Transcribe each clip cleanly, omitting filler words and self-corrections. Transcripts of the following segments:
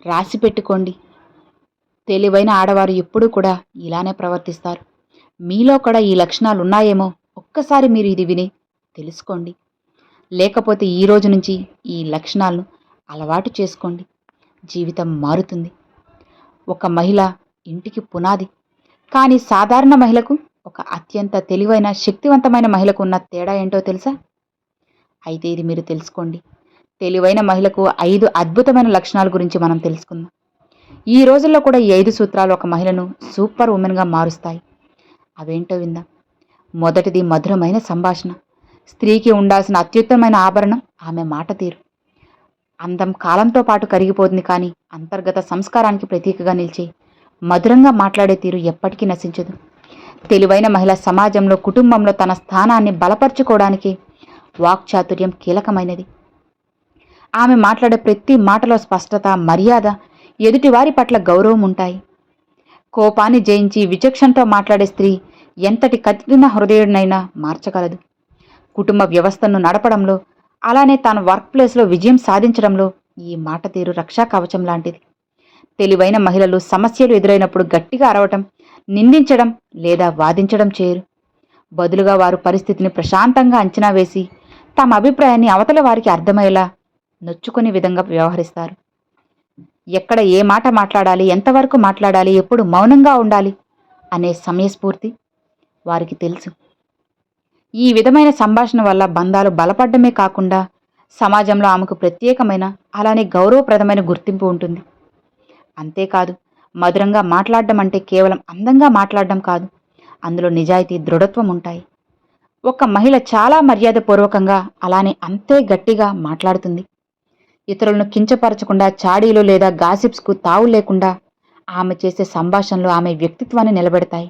రాసి పెట్టుకోండి. తెలివైన ఆడవారు ఎప్పుడూ కూడా ఇలానే ప్రవర్తిస్తారు. మీలో కూడా ఈ లక్షణాలు ఉన్నాయేమో ఒక్కసారి మీరు ఇది విని తెలుసుకోండి. లేకపోతే ఈ రోజు నుంచి ఈ లక్షణాలను అలవాటు చేసుకోండి. జీవితం మారుతుంది. ఒక మహిళ ఇంటికి పునాది. కానీ సాధారణ మహిళకు, ఒక అత్యంత తెలివైన శక్తివంతమైన మహిళకు ఉన్న తేడా ఏంటో తెలుసా? అయితే ఇది మీరు తెలుసుకోండి. తెలివైన మహిళకు 5 అద్భుతమైన లక్షణాల గురించి మనం తెలుసుకుందాం. ఈ రోజుల్లో కూడా ఈ 5 సూత్రాలు ఒక మహిళను సూపర్ ఉమెన్గా మారుస్తాయి. అవేంటో విందాం. మొదటిది మధురమైన సంభాషణ. స్త్రీకి ఉండాల్సిన అత్యుత్తమైన ఆభరణం ఆమె మాట తీరు. అందం కాలంతో పాటు కరిగిపోతుంది, కానీ అంతర్గత సంస్కారానికి ప్రతీకగా నిలిచే మధురంగా మాట్లాడే తీరు ఎప్పటికీ నశించదు. తెలివైన మహిళ సమాజంలో, కుటుంబంలో తన స్థానాన్ని బలపరుచుకోవడానికి వాక్చాతుర్యం కీలకమైనది. ఆమె మాట్లాడే ప్రతి మాటలో స్పష్టత, మర్యాద, ఎదుటివారి పట్ల గౌరవం ఉంటాయి. కోపాన్ని జయించి విచక్షణతో మాట్లాడే స్త్రీ ఎంతటి కఠిన హృదయుడినైనా మార్చగలదు. కుటుంబ వ్యవస్థను నడపడంలో, అలానే తన వర్క్ ప్లేస్లో విజయం సాధించడంలో ఈ మాట తీరు రక్షా కవచం లాంటిది. తెలివైన మహిళలు సమస్యలు ఎదురైనప్పుడు గట్టిగా అరవటం, నిందించడం లేదా వాదించడం చేయరు. బదులుగా వారు పరిస్థితిని ప్రశాంతంగా అంచనా వేసి తమ అభిప్రాయాన్ని అవతల వారికి అర్థమయ్యేలా నొచ్చుకునే విధంగా వ్యవహరిస్తారు. ఎక్కడ ఏ మాట మాట్లాడాలి, ఎంతవరకు మాట్లాడాలి, ఎప్పుడు మౌనంగా ఉండాలి అనే సమయస్ఫూర్తి వారికి తెలుసు. ఈ విధమైన సంభాషణ వల్ల బంధాలు బలపడ్డమే కాకుండా సమాజంలో ఆమెకు ప్రత్యేకమైన, అలానే గౌరవప్రదమైన గుర్తింపు ఉంటుంది. అంతేకాదు, మధురంగా మాట్లాడడం అంటే కేవలం అందంగా మాట్లాడడం కాదు, అందులో నిజాయితీ, దృఢత్వం ఉంటాయి. ఒక మహిళ చాలా మర్యాదపూర్వకంగా, అలానే అంతే గట్టిగా మాట్లాడుతుంది. ఇతరులను కించపరచకుండా, చాడీలు లేదా గాసిప్స్కు తావు లేకుండా ఆమె చేసే సంభాషణలు ఆమె వ్యక్తిత్వాన్ని నిలబెడతాయి.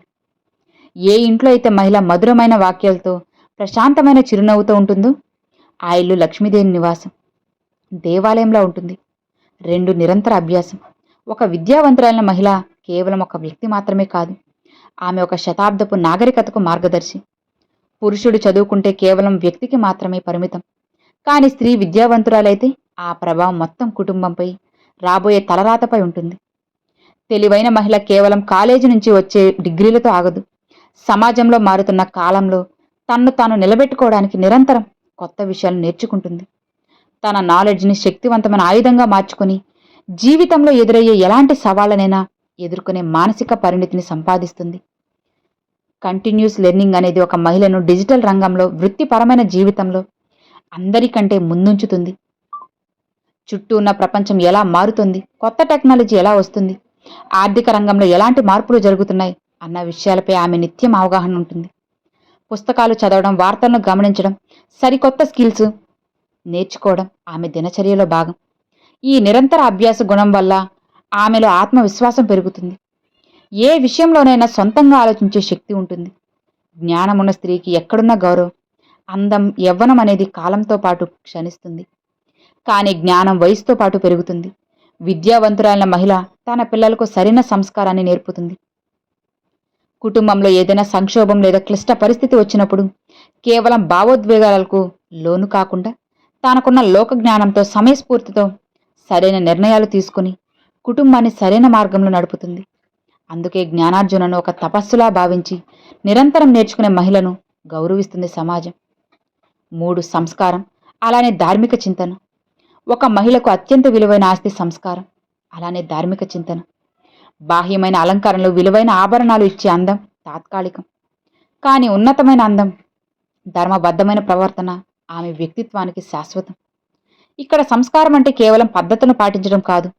ఏ ఇంట్లో అయితే మహిళ మధురమైన వాక్యాలతో, ప్రశాంతమైన చిరునవ్వుతో ఉంటుందో ఆ ఇల్లు లక్ష్మీదేవి నివాసం, దేవాలయంలో ఉంటుంది. 2 నిరంతర అభ్యాసం. ఒక విద్యావంతురాలైన మహిళ కేవలం ఒక వ్యక్తి మాత్రమే కాదు, ఆమె ఒక శతాబ్దపు నాగరికతకు మార్గదర్శి. పురుషుడు చదువుకుంటే కేవలం వ్యక్తికి మాత్రమే పరిమితం, కానీ స్త్రీ విద్యావంతురాలైతే ఆ ప్రభావం మొత్తం కుటుంబంపై, రాబోయే తలరాతపై ఉంటుంది. తెలివైన మహిళ కేవలం కాలేజీ నుంచి వచ్చే డిగ్రీలతో ఆగదు. సమాజంలో మారుతున్న కాలంలో తన్ను తాను నిలబెట్టుకోవడానికి నిరంతరం కొత్త విషయాలు నేర్చుకుంటుంది. తన నాలెడ్జ్ని శక్తివంతమైన ఆయుధంగా మార్చుకుని జీవితంలో ఎదురయ్యే ఎలాంటి సవాళ్లనైనా ఎదుర్కొనే మానసిక పరిణితిని సంపాదిస్తుంది. కంటిన్యూస్ లెర్నింగ్ అనేది ఒక మహిళను డిజిటల్ రంగంలో, వృత్తిపరమైన జీవితంలో అందరికంటే ముందుంచుతుంది. చుట్టూ ఉన్న ప్రపంచం ఎలా మారుతుంది, కొత్త టెక్నాలజీ ఎలా వస్తుంది, ఆర్థిక రంగంలో ఎలాంటి మార్పులు జరుగుతున్నాయి అన్న విషయాలపై ఆమె నిత్యం అవగాహన ఉంటుంది. పుస్తకాలు చదవడం, వార్తలను గమనించడం, సరికొత్త స్కిల్స్ నేర్చుకోవడం ఆమె దినచర్యలో భాగం. ఈ నిరంతర అభ్యాస గుణం వల్ల ఆమెలో ఆత్మవిశ్వాసం పెరుగుతుంది. ఏ విషయంలోనైనా సొంతంగా ఆలోచించే శక్తి ఉంటుంది. జ్ఞానమున్న స్త్రీకి ఎక్కడున్న గౌరవం, అందం, యవ్వనం అనేది కాలంతో పాటు క్షణిస్తుంది, కానీ జ్ఞానం వయసుతో పాటు పెరుగుతుంది. విద్యావంతురాలైన మహిళ తన పిల్లలకు సరైన సంస్కారాన్ని నేర్పుతుంది. కుటుంబంలో ఏదైనా సంక్షోభం లేదా క్లిష్ట పరిస్థితి వచ్చినప్పుడు కేవలం భావోద్వేగాలకు లోను కాకుండా తనకున్న లోక జ్ఞానంతో, సమయస్ఫూర్తితో సరైన నిర్ణయాలు తీసుకుని కుటుంబాన్ని సరైన మార్గంలో నడుపుతుంది. అందుకే జ్ఞానార్జునను ఒక తపస్సులా భావించి నిరంతరం నేర్చుకునే మహిళను గౌరవిస్తుంది సమాజం. 3 సంస్కారం, అలానే ధార్మిక చింతన. ఒక మహిళకు అత్యంత విలువైన ఆస్తి సంస్కారం, అలానే ధార్మిక చింతన. బాహ్యమైన అలంకరణలు, విలువైన ఆభరణాలు ఇచ్చే అందం తాత్కాలికం, కానీ ఉన్నతమైన అందం, ధర్మబద్ధమైన ప్రవర్తన ఆమె వ్యక్తిత్వానికి శాశ్వతం. ఇక్కడ సంస్కారం అంటే కేవలం పద్ధతులను పాటించడం కాదు,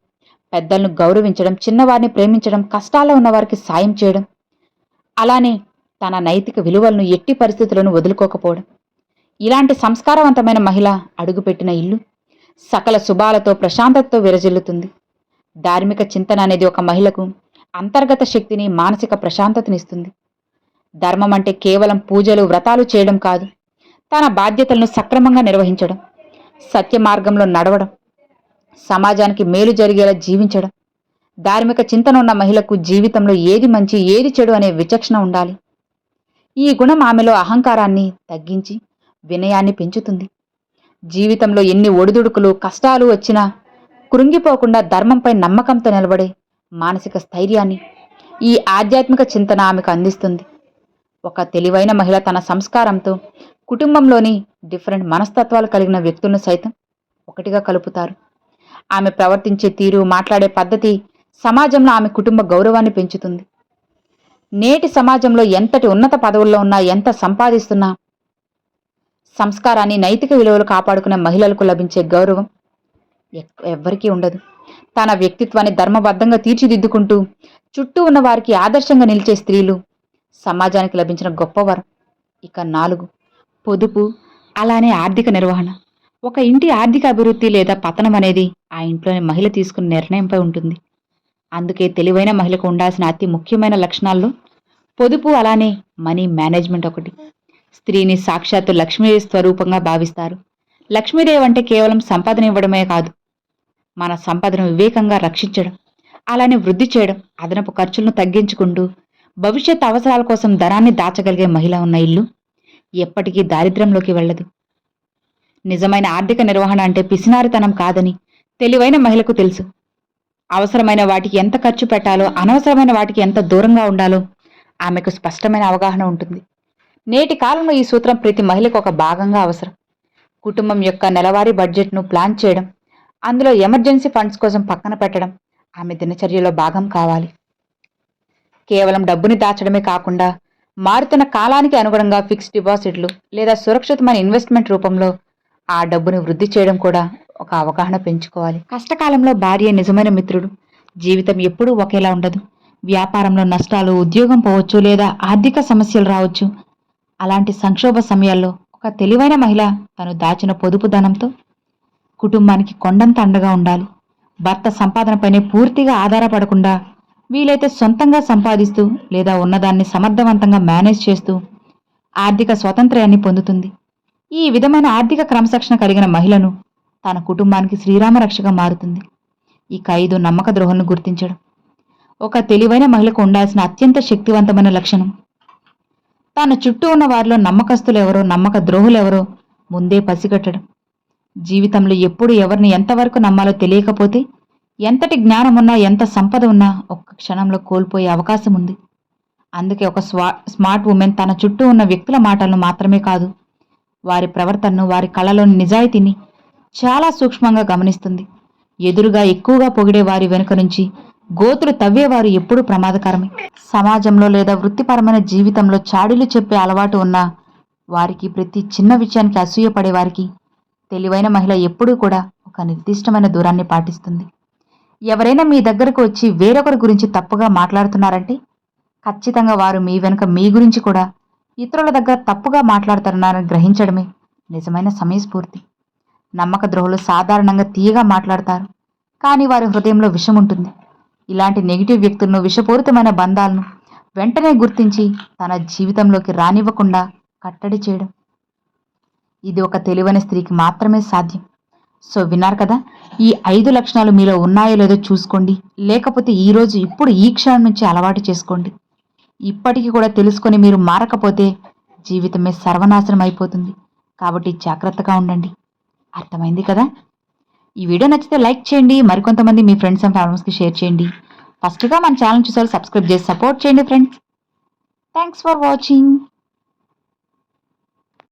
పెద్దలను గౌరవించడం, చిన్నవారిని ప్రేమించడం, కష్టాల్లో ఉన్నవారికి సాయం చేయడం, అలానే తన నైతిక విలువలను ఎట్టి పరిస్థితులను వదులుకోకపోవడం. ఇలాంటి సంస్కారవంతమైన మహిళ అడుగుపెట్టిన ఇల్లు సకల శుభాలతో, ప్రశాంతతతో విరజిల్లుతుంది. ధార్మిక చింతన అనేది ఒక మహిళకు అంతర్గత శక్తిని, మానసిక ప్రశాంతతనిస్తుంది. ధర్మం అంటే కేవలం పూజలు, వ్రతాలు చేయడం కాదు, తన బాధ్యతలను సక్రమంగా నిర్వహించడం, సత్య మార్గంలో నడవడం, సమాజానికి మేలు జరిగేలా జీవించడం. ధార్మిక చింతన ఉన్న మహిళకు జీవితంలో ఏది మంచి, ఏది చెడు అనే విచక్షణ ఉండాలి. ఈ గుణం ఆమెలో అహంకారాన్ని తగ్గించి వినయాన్ని పెంచుతుంది. జీవితంలో ఎన్ని ఒడిదుడుకులు, కష్టాలు వచ్చినా కృంగిపోకుండా ధర్మంపై నమ్మకంతో నిలబడే మానసిక స్థైర్యాన్ని ఈ ఆధ్యాత్మిక చింతన ఆమెకు అందిస్తుంది. ఒక తెలివైన మహిళ తన సంస్కారంతో కుటుంబంలోని డిఫరెంట్ మనస్తత్వాలు కలిగిన వ్యక్తులను సైతం ఒకటిగా కలుపుతారు. ఆమె ప్రవర్తించే తీరు, మాట్లాడే పద్ధతి సమాజంలో ఆమె కుటుంబ గౌరవాన్ని పెంచుతుంది. నేటి సమాజంలో ఎంతటి ఉన్నత పదవుల్లో ఉన్నా, ఎంత సంపాదిస్తున్నా, సంస్కారాన్ని, నైతిక విలువలు కాపాడుకునే మహిళలకు లభించే గౌరవం ఎవ్వరికీ ఉండదు. తన వ్యక్తిత్వాన్ని ధర్మబద్ధంగా తీర్చిదిద్దుకుంటూ చుట్టూ ఉన్న వారికి ఆదర్శంగా నిలిచే స్త్రీలు సమాజానికి లభించిన గొప్ప వరం. ఇక 4, పొదుపు, అలానే ఆర్థిక నిర్వహణ. ఒక ఇంటి ఆర్థిక అభివృద్ధి లేదా పతనం అనేది ఆ ఇంట్లోని మహిళ తీసుకున్న నిర్ణయంపై ఉంటుంది. అందుకే తెలివైన మహిళకు ఉండాల్సిన అతి ముఖ్యమైన లక్షణాల్లో పొదుపు, అలానే మనీ మేనేజ్మెంట్ ఒకటి. స్త్రీని సాక్షాత్తు లక్ష్మీ స్వరూపంగా భావిస్తారు. లక్ష్మీదేవి అంటే కేవలం సంపాదన ఇవ్వడమే కాదు, మన సంపదను వివేకంగా రక్షించడం, అలానే వృద్ధి చేయడం, అదనపు ఖర్చులను తగ్గించుకుంటూ భవిష్యత్ అవసరాల కోసం ధనాన్ని దాచగలిగే మహిళ ఉన్న ఇల్లు ఎప్పటికీ దారిద్ర్యంలోకి వెళ్ళదు. నిజమైన ఆర్థిక నిర్వహణ అంటే పిసినారితనం కాదని తెలివైన మహిళకు తెలుసు. అవసరమైన వాటికి ఎంత ఖర్చు పెట్టాలో, అనవసరమైన వాటికి ఎంత దూరంగా ఉండాలో ఆమెకు స్పష్టమైన అవగాహన ఉంటుంది. నేటి కాలంలో ఈ సూత్రం ప్రతి మహిళకు ఒక భాగంగా అవసరం. కుటుంబం యొక్క నెలవారీ బడ్జెట్ను ప్లాన్ చేయడం, అందులో ఎమర్జెన్సీ ఫండ్స్ కోసం పక్కన పెట్టడం ఆమె దినచర్యలో భాగం కావాలి. కేవలం డబ్బుని దాచడమే కాకుండా మారుతున్న కాలానికి అనుగుణంగా ఫిక్స్డ్ డిపాజిట్లు లేదా సురక్షితమైన ఇన్వెస్ట్మెంట్ రూపంలో ఆ డబ్బుని వృద్ధి చేయడం కూడా ఒక అవగాహన పెంచుకోవాలి. కష్టకాలంలో భార్య నిజమైన మిత్రుడు. జీవితం ఎప్పుడూ ఒకేలా ఉండదు. వ్యాపారంలో నష్టాలు, ఉద్యోగం పోవచ్చు, లేదా ఆర్థిక సమస్యలు రావచ్చు. అలాంటి సంక్షోభ సమయాల్లో ఒక తెలివైన మహిళ తను దాచిన పొదుపు ధనంతో కుటుంబానికి కొండంత అండగా ఉండాలి. భర్త సంపాదనపైనే పూర్తిగా ఆధారపడకుండా వీలైతే సొంతంగా సంపాదిస్తూ లేదా ఉన్నదాన్ని సమర్థవంతంగా మేనేజ్ చేస్తూ ఆర్థిక స్వాతంత్ర్యాన్ని పొందుతుంది. ఈ విధమైన ఆర్థిక క్రమశిక్షణ కలిగిన మహిళను తన కుటుంబానికి శ్రీరామ రక్షగా మారుతుంది. ఇక 5, నమ్మక ద్రోహులను గుర్తించడం. ఒక తెలివైన మహిళకు ఉండాల్సిన అత్యంత శక్తివంతమైన లక్షణం తన చుట్టూ ఉన్న వారిలో నమ్మకస్తులెవరో, నమ్మక ద్రోహులెవరో ముందే పసిగట్టడం. జీవితంలో ఎప్పుడు ఎవరిని ఎంతవరకు నమ్మాలో తెలియకపోతే ఎంతటి జ్ఞానం ఉన్నా, ఎంత సంపద ఉన్నా ఒక్క క్షణంలో కోల్పోయే అవకాశం ఉంది. అందుకే ఒక స్మార్ట్ ఉమెన్ తన చుట్టూ ఉన్న వ్యక్తుల మాటలను మాత్రమే కాదు, వారి ప్రవర్తనను, వారి కళలోని నిజాయితీని చాలా సూక్ష్మంగా గమనిస్తుంది. ఎదురుగా ఎక్కువగా పొగిడే వారి వెనుక నుంచి గోతులు తవ్వేవారు ఎప్పుడూ ప్రమాదకరమే. సమాజంలో లేదా వృత్తిపరమైన జీవితంలో చాడీలు చెప్పే అలవాటు ఉన్న వారికి, ప్రతి చిన్న విషయానికి అసూయపడే వారికి తెలివైన మహిళ ఎప్పుడూ కూడా ఒక నిర్దిష్టమైన దూరాన్ని పాటిస్తుంది. ఎవరైనా మీ దగ్గరకు వచ్చి వేరొకరి గురించి తప్పుగా మాట్లాడుతున్నారంటే ఖచ్చితంగా వారు మీ వెనుక మీ గురించి కూడా ఇతరుల దగ్గర తప్పుగా మాట్లాడుతున్నారని గ్రహించడమే నిజమైన సమయస్ఫూర్తి. నమ్మక ద్రోహులు సాధారణంగా తీయగా మాట్లాడతారు, కానీ వారి హృదయంలో విషం ఉంటుంది. ఇలాంటి నెగిటివ్ వ్యక్తులను, విషపూరితమైన బంధాలను వెంటనే గుర్తించి తన జీవితంలోకి రానివ్వకుండా కట్టడి చేయడం, ఇది ఒక తెలివైన స్త్రీకి మాత్రమే సాధ్యం. సో విన్నారు కదా, ఈ 5 లక్షణాలు మీలో ఉన్నాయో లేదో చూసుకోండి. లేకపోతే ఇప్పుడు ఈ క్షణం నుంచి అలవాటు చేసుకోండి. ఇప్పటికీ కూడా తెలుసుకొని మీరు మారకపోతే జీవితమే సర్వనాశనం అయిపోతుంది. కాబట్టి జాగ్రత్తగా ఉండండి. అర్థమైంది కదా? ఈ వీడియో నచ్చితే లైక్ చేయండి, మరికొంతమంది మీ ఫ్రెండ్స్ అండ్ ఫ్యామిలీస్కి షేర్ చేయండి. ఫస్ట్గా మన ఛానల్ చూసారు, సబ్స్క్రైబ్ చేసి సపోర్ట్ చేయండి ఫ్రెండ్స్. Thanks for watching.